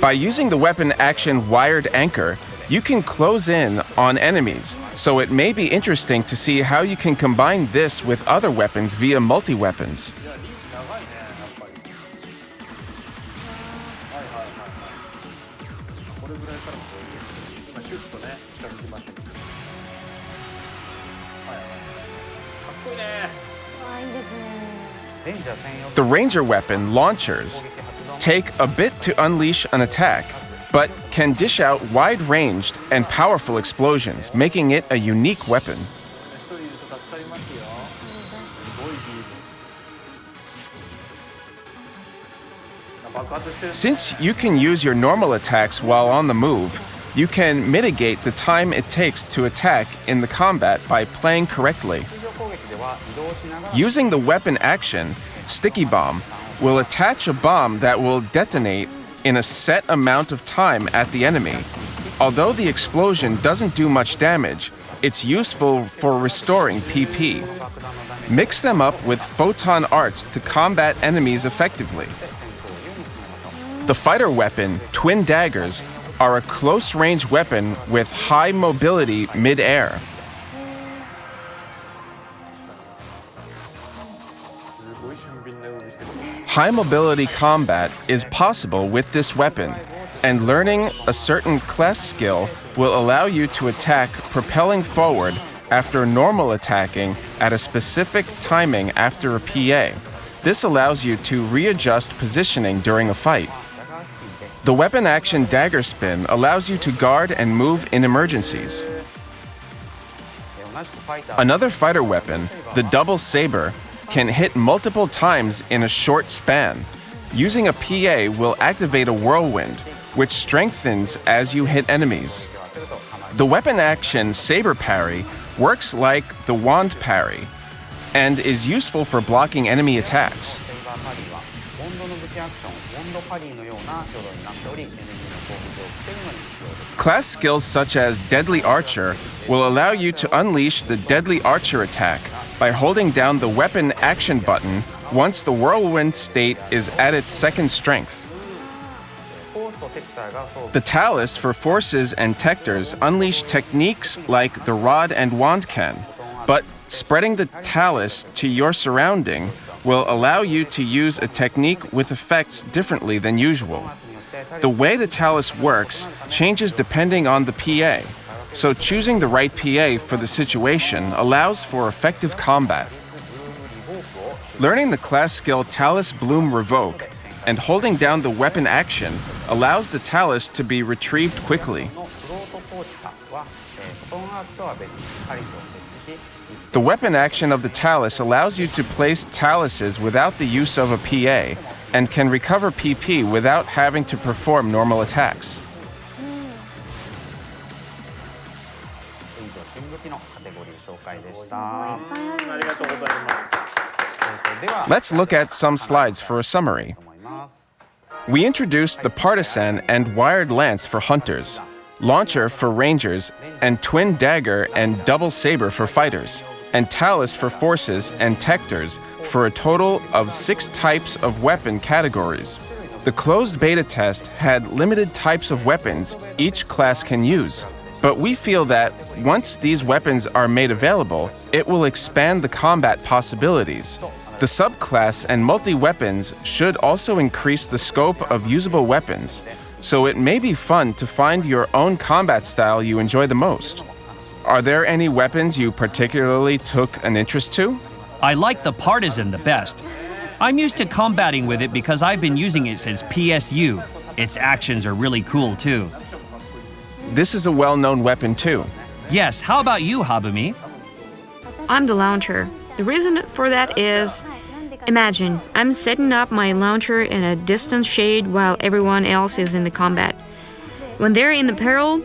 By using the weapon action Wired Anchor, you can close in on enemies, so it may be interesting to see how you can combine this with other weapons via multi-weapons. The Ranger weapon, Launchers, take a bit to unleash an attack, but can dish out wide-ranged and powerful explosions, making it a unique weapon. Since you can use your normal attacks while on the move, you can mitigate the time it takes to attack in the combat by playing correctly. Using the weapon action, Sticky Bomb will attach a bomb that will detonate in a set amount of time at the enemy. Although the explosion doesn't do much damage, it's useful for restoring PP. Mix them up with photon arts to combat enemies effectively. The fighter weapon, twin daggers, are a close-range weapon with high mobility mid-air. High mobility combat is possible with this weapon, and learning a certain class skill will allow you to attack propelling forward after normal attacking at a specific timing after a PA. This allows you to readjust positioning during a fight. The weapon action dagger spin allows you to guard and move in emergencies. Another fighter weapon, the double saber, can hit multiple times in a short span. Using a PA will activate a whirlwind, which strengthens as you hit enemies. The weapon action saber parry works like the wand parry and is useful for blocking enemy attacks. Class skills such as Deadly Archer will allow you to unleash the Deadly Archer attack by holding down the weapon action button once the whirlwind state is at its second strength. The Talus for forces and tectors unleash techniques like the rod and wand can, but spreading the Talus to your surrounding will allow you to use a technique with effects differently than usual. The way the Talus works changes depending on the PA, so choosing the right PA for the situation allows for effective combat. Learning the class skill Talus Bloom Revoke and holding down the weapon action allows the Talus to be retrieved quickly. The weapon action of the Talus allows you to place Taluses without the use of a PA and can recover PP without having to perform normal attacks. Let's look at some slides for a summary. We introduced the Partisan and Wired Lance for hunters, Launcher for rangers, and Twin Dagger and Double Saber for fighters, and Talus for forces and tectors for a total of 6 types of weapon categories. The closed beta test had limited types of weapons each class can use, but we feel that once these weapons are made available, it will expand the combat possibilities. The subclass and multi-weapons should also increase the scope of usable weapons, so it may be fun to find your own combat style you enjoy the most. Are there any weapons you particularly took an interest to? I like the Partisan the best. I'm used to combating with it because I've been using it since PSU. Its actions are really cool too. This is a well-known weapon too. Yes, how about you, Habumi? I'm the launcher. The reason for that is, imagine, I'm setting up my launcher in a distant shade while everyone else is in the combat. When they're in the peril,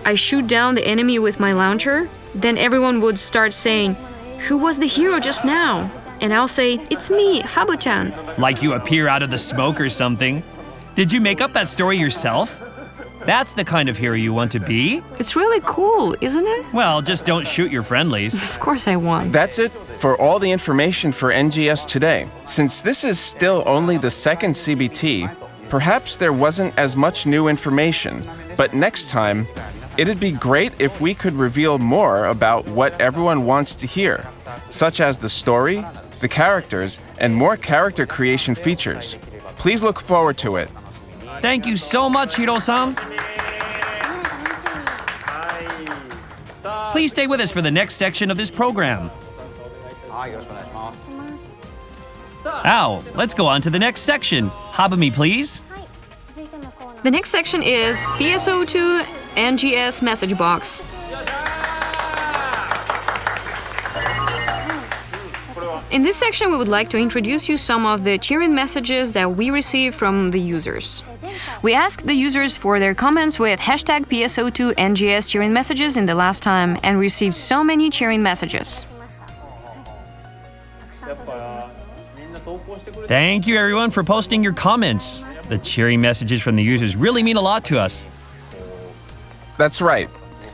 I shoot down the enemy with my launcher, then everyone would start saying, "Who was the hero just now?" And I'll say, "It's me, Habu-chan." Like you appear out of the smoke or something. Did you make up that story yourself? That's the kind of hero you want to be? It's really cool, isn't it? Well, just don't shoot your friendlies. Of course I won. That's it for all the information for NGS today. Since this is still only the second CBT, perhaps there wasn't as much new information, but next time, it'd be great if we could reveal more about what everyone wants to hear, such as the story, the characters, and more character creation features. Please look forward to it. Thank you so much, Hiro-san. Please stay with us for the next section of this program. Now, let's go on to the next section. Habumi, please. The next section is PSO2 NGS message box. In this section, we would like to introduce you some of the cheering messages that we receive from the users. We asked the users for their comments with hashtag PSO2 NGS cheering messages in the last time and received so many cheering messages. Thank you, everyone, for posting your comments. The cheering messages from the users really mean a lot to us. That's right.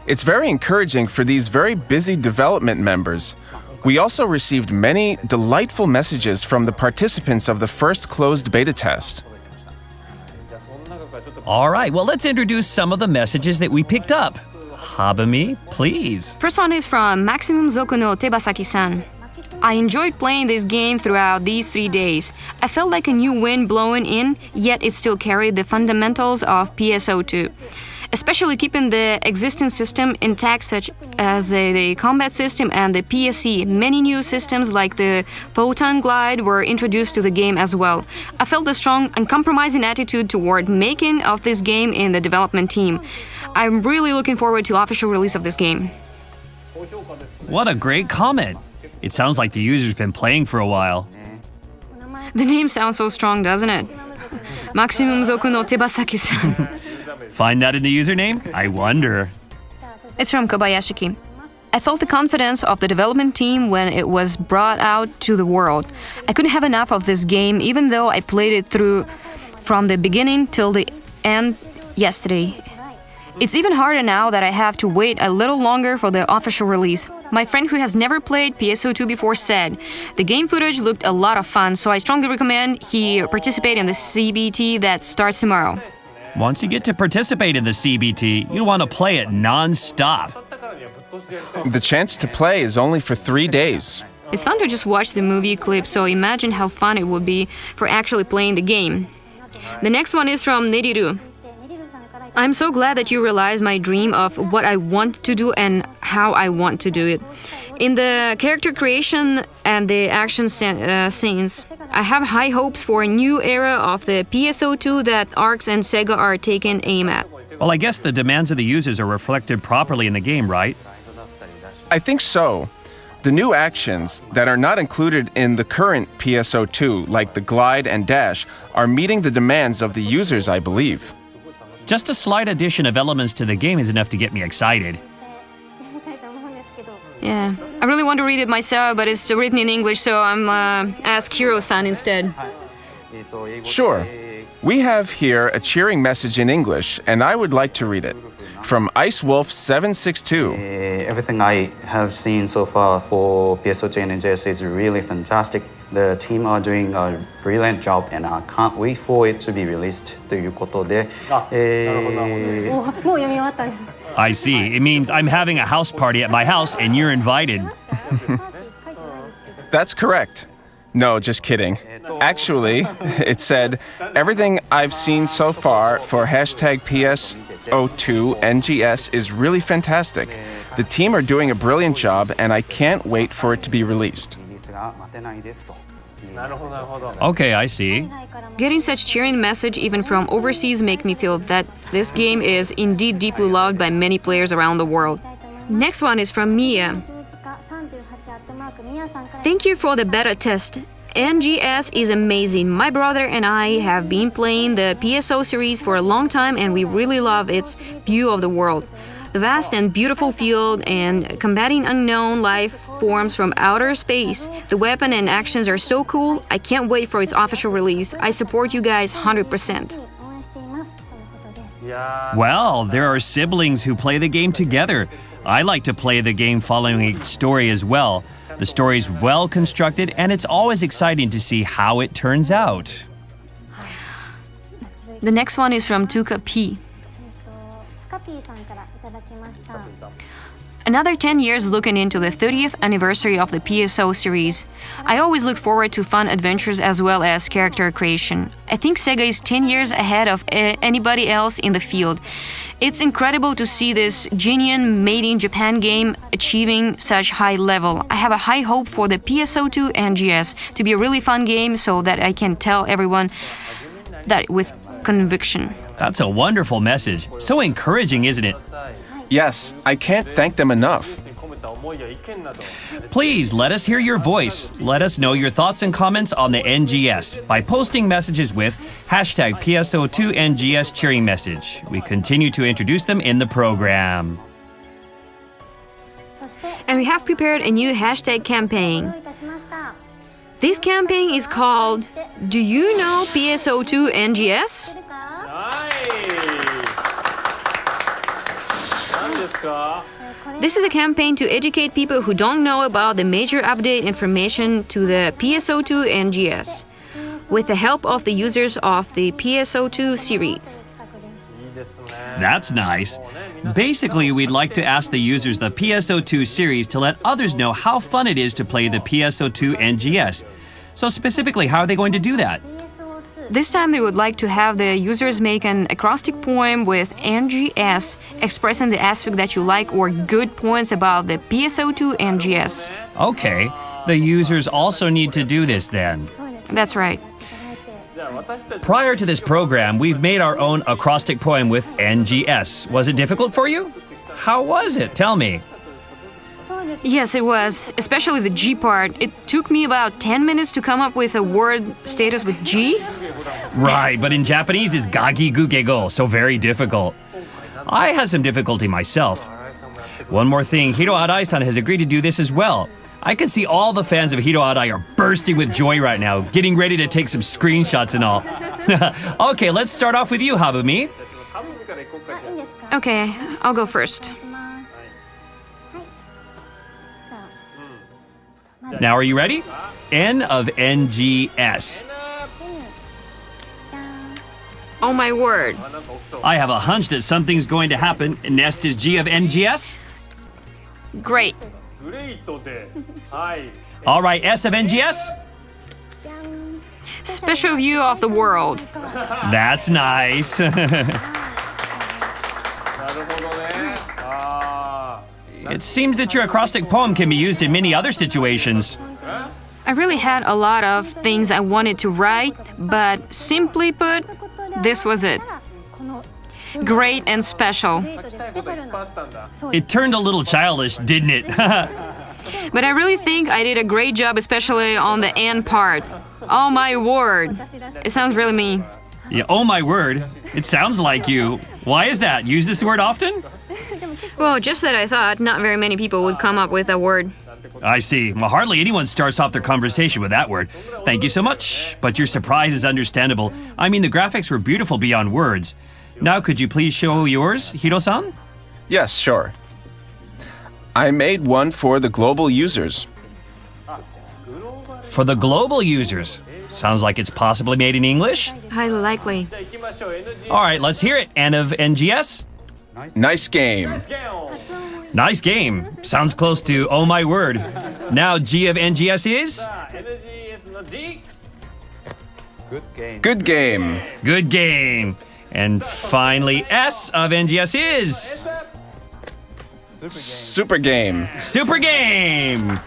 It's very encouraging for these very busy development members. We also received many delightful messages from the participants of the first closed beta test. All right, well, let's introduce some of the messages that we picked up. Habumi, please. First one is from Maximum Zoku no Tebasaki-san. I enjoyed playing this game throughout these 3 days. I felt like a new wind blowing in, yet it still carried the fundamentals of PSO2. Especially keeping the existing system intact, such as the combat system and the PSE. Many new systems like the Photon Glide were introduced to the game as well. I felt a strong, uncompromising attitude toward making of this game in the development team. I'm really looking forward to official release of this game. What a great comment. It sounds like the user's been playing for a while. The name sounds so strong, doesn't it? Maximum Zoku no Tebasaki-san. Find that in the username? I wonder. It's from Kobayashi. I felt the confidence of the development team when it was brought out to the world. I couldn't have enough of this game even though I played it through from the beginning till the end yesterday. It's even harder now that I have to wait a little longer for the official release. My friend who has never played PSO2 before said, the game footage looked a lot of fun, so I strongly recommend he participate in the CBT that starts tomorrow. Once you get to participate in the CBT, you want to play it non-stop. The chance to play is only for 3 days. It's fun to just watch the movie clip, so imagine how fun it would be for actually playing the game. The next one is from Neriru. I'm so glad that you realize my dream of what I want to do and how I want to do it. In the character creation and the action scenes, I have high hopes for a new era of the PSO2 that ARX and Sega are taking aim at. Well, I guess the demands of the users are reflected properly in the game, right? I think so. The new actions that are not included in the current PSO2, like the glide and dash, are meeting the demands of the users, I believe. Just a slight addition of elements to the game is enough to get me excited. Yeah, I really want to read it myself, but it's written in English, so I'm ask Hiro-san instead. Sure. We have here a cheering message in English, and I would like to read it. From IceWolf762. Everything I have seen so far for PSO2 and NGS is really fantastic. The team are doing a brilliant job, and I can't wait for it to be released. ということで、もう読み終わったんです。 I see. It means I'm having a house party at my house and you're invited. That's correct. No, just kidding. Actually, it said, everything I've seen so far for hashtag PSO2 NGS is really fantastic. The team are doing a brilliant job, and I can't wait for it to be released. Okay, I see. Getting such cheering message even from overseas make me feel that this game is indeed deeply loved by many players around the world. Next one is from Mia. Thank you for the beta test. NGS is amazing. My brother and I have been playing the PSO series for a long time and we really love its view of the world. The vast and beautiful field and combating unknown life forms from outer space. The weapon and actions are so cool. I can't wait for its official release. I support you guys 100%. Well, there are siblings who play the game together. I like to play the game following its story as well. The story's well constructed and it's always exciting to see how it turns out. The next one is from Tuka P. Another 10 years looking into the 30th anniversary of the PSO series. I always look forward to fun adventures as well as character creation. I think Sega is 10 years ahead of anybody else in the field. It's incredible to see this genuine made-in-Japan game achieving such high level. I have a high hope for the PSO2 NGS to be a really fun game so that I can tell everyone that with conviction. That's a wonderful message. So encouraging, isn't it? Yes, I can't thank them enough. Please let us hear your voice. Let us know your thoughts and comments on the NGS by posting messages with hashtag PSO2NGS cheering message. We continue to introduce them in the program. And we have prepared a new hashtag campaign. This campaign is called Do You Know PSO2 NGS? This is a campaign to educate people who don't know about the major update information to the PSO2 NGS with the help of the users of the PSO2 series. That's nice. Basically, we'd like to ask the users the PSO2 series to let others know how fun it is to play the PSO2 NGS. So specifically, how are they going to do that? This time they would like to have the users make an acrostic poem with NGS expressing the aspect that you like or good points about the PSO2 NGS. Okay, the users also need to do this then. That's right. Prior to this program, we've made our own acrostic poem with NGS. Was it difficult for you? How was it? Tell me. Yes, it was, especially the G part. It took me about 10 minutes to come up with a word status with G. Right, but in Japanese it's gagi gugego, so very difficult. I had some difficulty myself. One more thing, Hiro Arai-san has agreed to do this as well. I can see all the fans of Hiro Arai are bursting with joy right now, getting ready to take some screenshots and all. Okay, let's start off with you, Habumi. Okay, I'll go first. Now, are you ready? N of NGS. Oh my word. I have a hunch that something's going to happen. Next is G of NGS. Great. All right, S of NGS. Special view of the world. That's nice. It seems that your acrostic poem can be used in many other situations. I really had a lot of things I wanted to write, but simply put, this was it. Great and special. It turned a little childish, didn't it? But I really think I did a great job, especially on the end part. Oh my word. It sounds really me. Yeah, oh my word. It sounds like you. Why is that? Use this word often? Well, just that I thought not very many people would come up with a word. I see. Well, hardly anyone starts off their conversation with that word. Thank you so much. But your surprise is understandable. I mean, the graphics were beautiful beyond words. Now, could you please show yours, Hiro-san? Yes, sure. I made one for the global users. For the global users. Sounds like it's possibly made in English. Highly likely. All right, let's hear it. N of NGS. Nice game. Nice game. Sounds close to oh my word. Now G of NGS is? Good game. Good game. And finally, S of NGS is? Super game. Super game.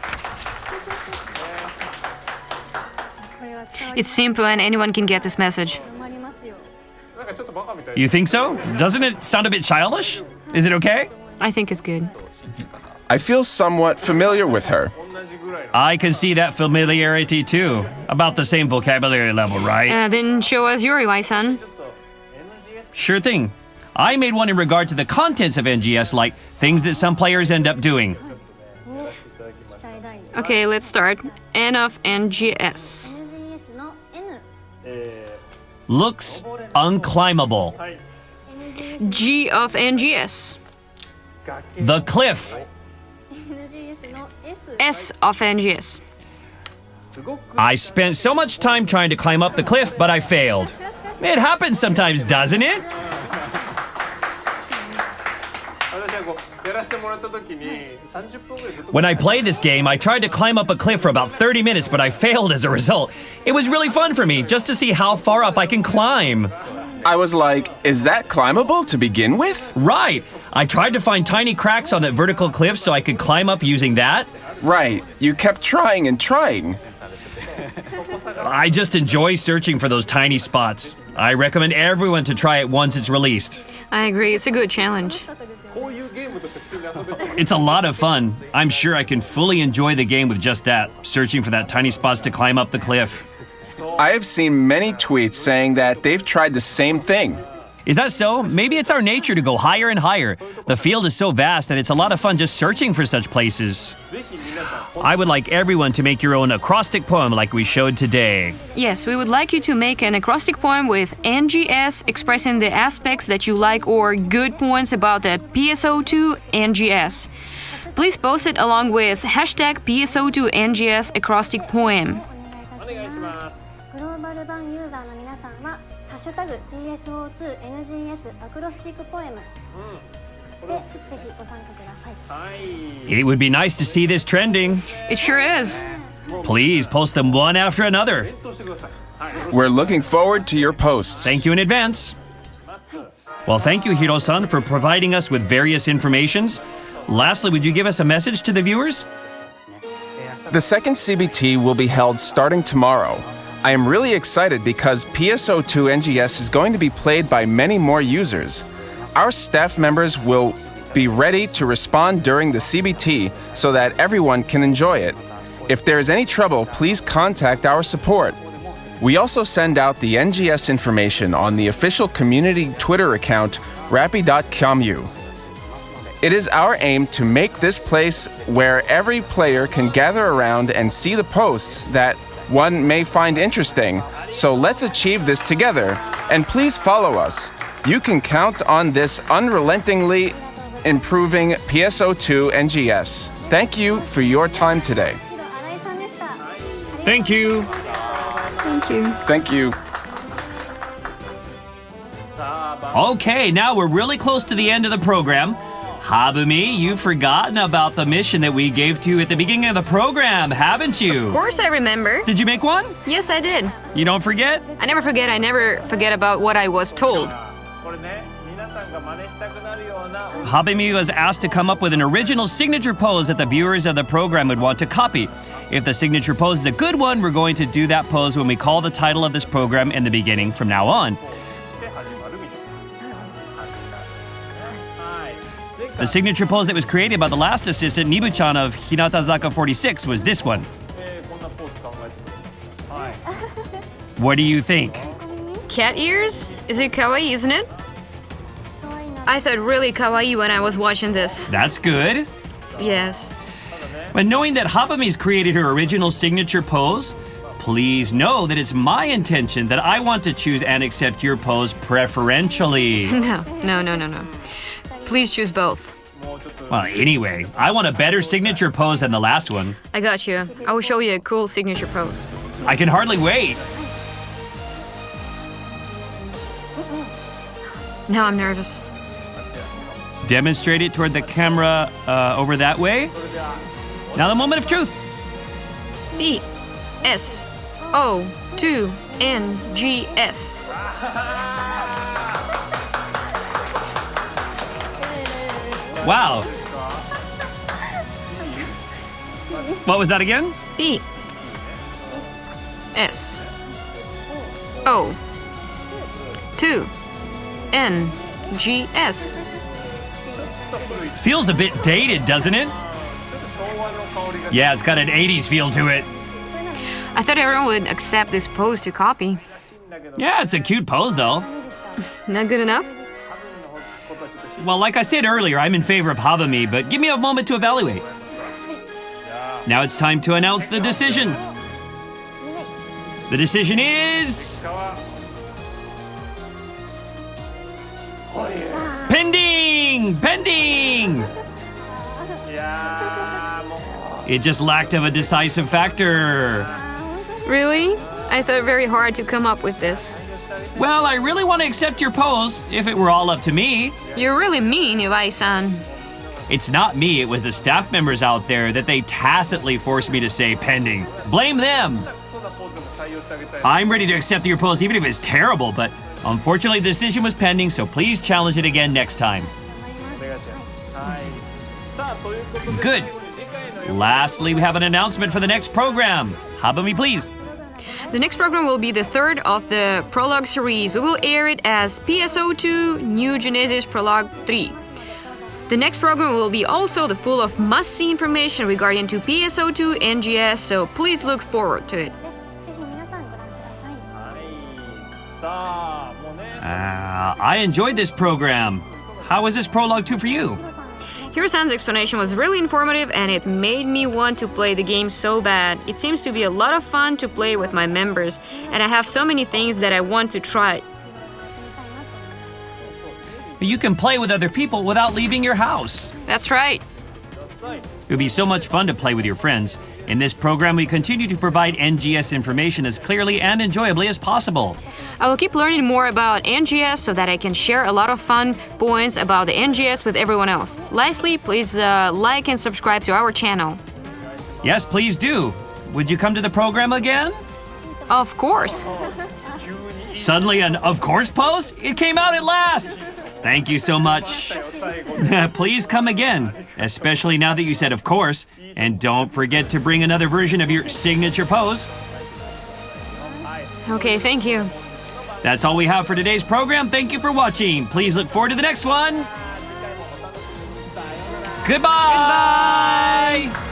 It's simple and anyone can get this message. You think so? Doesn't it sound a bit childish? Is it okay? I think it's good. I feel somewhat familiar with her. I can see that familiarity too. About the same vocabulary level, right? Then show us your Iwai-san. Sure thing. I made one in regard to the contents of NGS, like things that some players end up doing. Okay, let's start. N of NGS. Looks unclimbable. G of NGS. The cliff. S of NGS. I spent so much time trying to climb up the cliff, but I failed. It happens sometimes, doesn't it? When I played this game, I tried to climb up a cliff for about 30 minutes, but I failed as a result. It was really fun for me, just to see how far up I can climb. I was like, is that climbable to begin with? Right. I tried to find tiny cracks on that vertical cliff so I could climb up using that. Right. You kept trying and trying. I just enjoy searching for those tiny spots. I recommend everyone to try it once it's released. I agree, it's a good challenge. It's a lot of fun. I'm sure I can fully enjoy the game with just that, searching for that tiny spots to climb up the cliff. I have seen many tweets saying that they've tried the same thing. Is that so? Maybe it's our nature to go higher and higher. The field is so vast that it's a lot of fun just searching for such places. I would like everyone to make your own acrostic poem like we showed today. Yes, we would like you to make an acrostic poem with NGS expressing the aspects that you like or good points about the PSO2 NGS. Please post it along with hashtag PSO2 NGS acrostic poem. ッシュタグ PSO2NGS アクロスティックポエムでぜひご参加ください。 It would be nice to see this trending. It sure is. Please post them one after another. We're looking forward to your posts. Thank you in advance. Well, thank you, Hiro-san, for providing us with various informations. Lastly, would you give us a message to the viewers? The second CBT will be held starting tomorrow. I am really excited because PSO2 NGS is going to be played by many more users. Our staff members will be ready to respond during the CBT so that everyone can enjoy it. If there is any trouble, please contact our support. We also send out the NGS information on the official community Twitter account, rappy.commu. It is our aim to make this place where every player can gather around and see the posts that one may find interesting. So let's achieve this together. And please follow us. You can count on this unrelentingly improving PSO2 NGS. Thank you for your time today. 新井さんでした。 Thank you. Thank you. Thank you. Okay, now we're really close to the end of the program. Habumi, you've forgotten about the mission that we gave to you at the beginning of the program, haven't you? Of course I remember. Did you make one? Yes, I did. You don't forget? I never forget about what I was told. Habumi was asked to come up with an original signature pose that the viewers of the program would want to copy. If the signature pose is a good one, we're going to do that pose when we call the title of this program in the beginning from now on. The signature pose that was created by the last assistant, Nibu-chan of Hinatazaka 46, was this one. What do you think? Cat ears? Is it kawaii, isn't it? I thought really kawaii when I was watching this. That's good. Yes. But knowing that Habumi's created her original signature pose, please know that it's my intention that I want to choose and accept your pose preferentially. No. Please choose both. Well, anyway, I want a better signature pose than the last one. I got you. I will show you a cool signature pose. I can hardly wait. Now I'm nervous. Demonstrate it toward the camera over that way. Now the moment of truth. PSO2NGS. Wow. What was that again? PSO2NGS. Feels a bit dated, doesn't it? Yeah, it's got an 80s feel to it. I thought everyone would accept this pose to copy. Yeah, it's a cute pose though. Not good enough? Well, like I said earlier, I'm in favor of Habumi, but give me a moment to evaluate. Now it's time to announce the decision. The decision is... Pending! Pending! It just lacked of a decisive factor. Really? I thought very hard to come up with this. Well, I really want to accept your pose, if it were all up to me. You're really mean, Iwai-san. It's not me, it was the staff members out there that they tacitly forced me to say pending. Blame them! I'm ready to accept your pose even if it's terrible, but unfortunately the decision was pending, so please challenge it again next time. Good. Lastly, we have an announcement for the next program. Habumi, please. The next program will be the third of the Prologue series. We will air it as PSO2 New Genesis Prologue 3. The next program will be also the full of must-see information regarding to PSO2 NGS, so please look forward to it. ぜひ皆さんご覧ください。 I enjoyed this program. How was this Prologue 2 for you? Hiro-san's explanation was really informative and it made me want to play the game so bad. It seems to be a lot of fun to play with my members, and I have so many things that I want to try. You can play with other people without leaving your house. That's right. It would be so much fun to play with your friends. In this program, we continue to provide NGS information as clearly and enjoyably as possible. I will keep learning more about NGS so that I can share a lot of fun points about the NGS with everyone else. Lastly, please like and subscribe to our channel. Yes, please do. Would you come to the program again? Of course. Suddenly an of course pose? It came out at last! Thank you so much. Please come again, especially now that you said of course. And don't forget to bring another version of your signature pose. Okay, thank you. That's all we have for today's program. Thank you for watching. Please look forward to the next one. Goodbye! Goodbye!